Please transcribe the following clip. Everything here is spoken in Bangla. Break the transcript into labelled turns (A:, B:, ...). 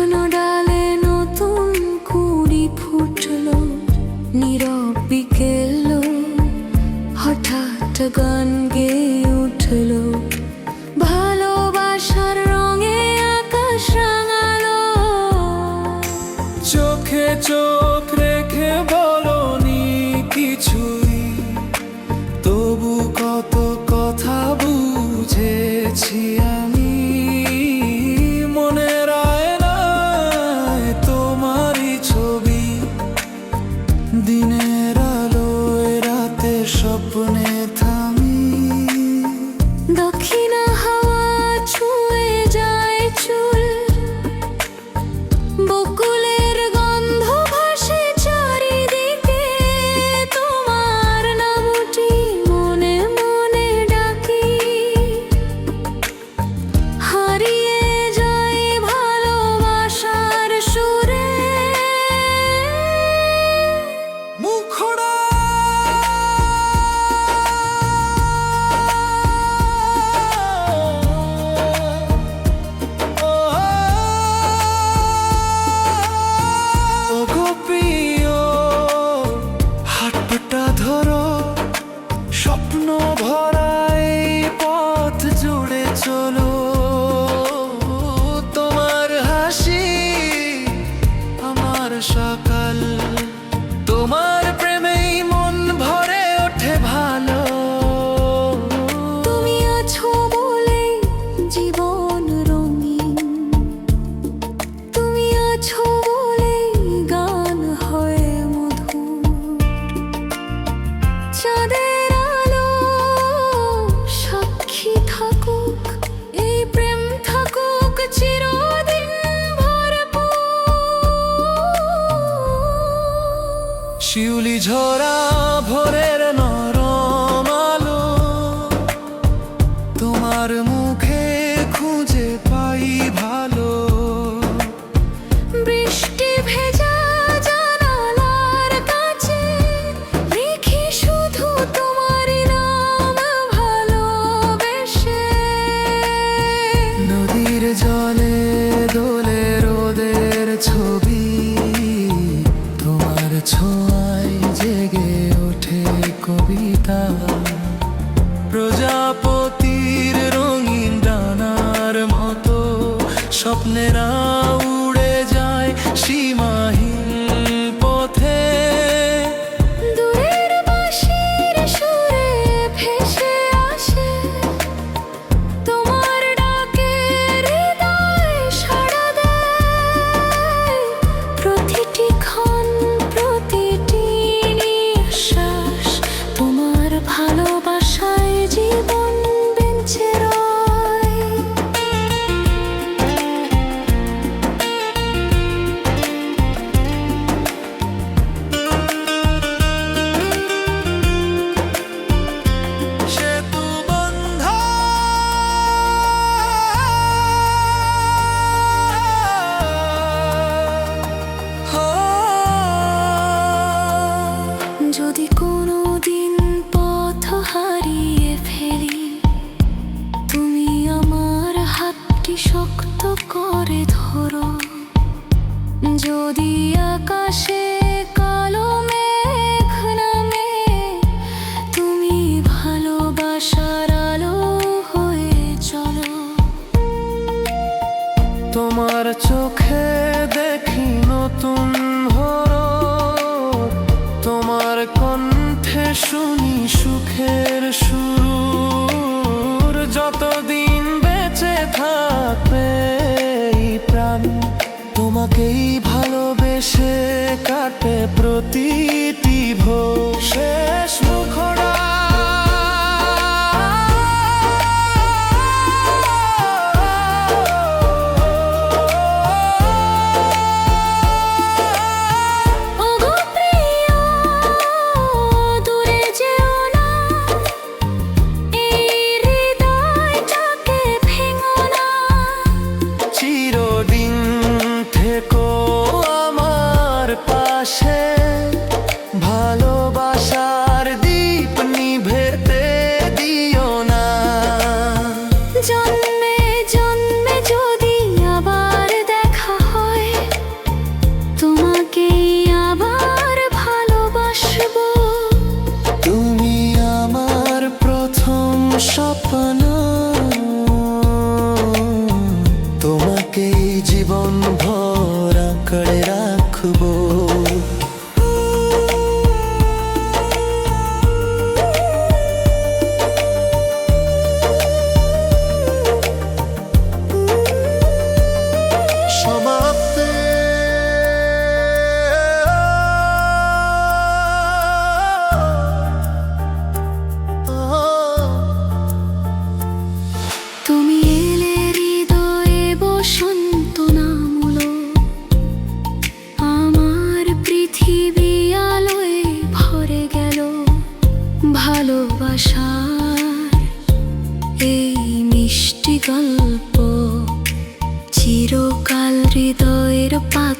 A: শুকনো ডালে নতুন কুড়ি ফুটলো, নীরব বিকেল হঠাৎ গান গেয়ে উঠলো, ভালোবাসার রঙে আকাশ রাঙালো।
B: চোখে চোখ রেখে বলনি কিছুই, তবু কত কথা বুঝেছি আমি। মনের আয়নায় তোমারই ছবি, দিনের আলোয় রাতে স্বপ্নে থামি।
A: দক্ষিণা হাওয়া ছুঁয়ে যায় চুল, বকুলের গন্ধ ভাসে চারিদিকে। তোমার নামটি মনে মনে ডাকি, হারিয়ে যায় ভালোবাসার সুরে।
B: মুখড়া ধরো, স্বপ্ন ভরাই পথ জুড়ে চলো। তোমার হাসি আমার সকাল, তোমার প্রেমেই মন ভরে ওঠে ভালো।
A: তুমি আছো বলে জীবন রঙিন, তুমি আছো বলে গান হয় মধুর। চাঁদের আলো সাক্ষী থাকুক, এই প্রেম থাকুক চিরদিন ভরপুর।
B: শিউলি ঝরা ভোরের নরম আলো, তোমার মুখে খুঁজে পাই ভালো।
A: বৃষ্টি ভেজা জানালার কাছে লিখি শুধু তোমারই নাম ভালোবেসে।
B: নদীর জলে দোলে রোদের ছবি, তোমার ছোঁয়ায় জেগে ওঠে কবিতা। প্রজাপতির রঙিন ডানার মতো স্বপ্নেরা উড়ে যায় সীমাহীন পথে।
A: দূরের বাঁশির সুরে ভেসে আসে তোমার ডাকে, হৃদয় সাড়া দেয়। প্রতিটি ক্ষণ প্রতিটি নিঃশ্বাস তোমার ভালোবাসায় জীবন বেঁচে রয়।
B: সেতু বন্ধ
A: যদি কোনো দিন পথ হারিয়ে ফেলি, তুমি আমার হাতটি শক্ত করে ধরো। যদি আকাশে কালো মেঘ নামে, তুমি ভালোবাসার আলো হয়ে চলো।
B: তোমার চোখে দেখি নতুন ভোর, তোমার কণ্ঠে শুনি সুখের সুর। যতদিন বেঁচে থাকবে এই প্রাণ, তোমাকেই ভালোবেসে কাটে প্রতিটি ভোর। শেষ মুখড়া
A: ওগো প্রিয়, দূরে যেও না,
B: এই জীবন ভর আঁকড়ে রাখবো। সমাপ্তি
A: তুমি এলে হৃদয়ে বসন্ত নামলো, আমার পৃথিবী আলোয় ভরে গেল। ভালোবাসার এই মিষ্টি গল্প চিরকাল হৃদয়ের পাল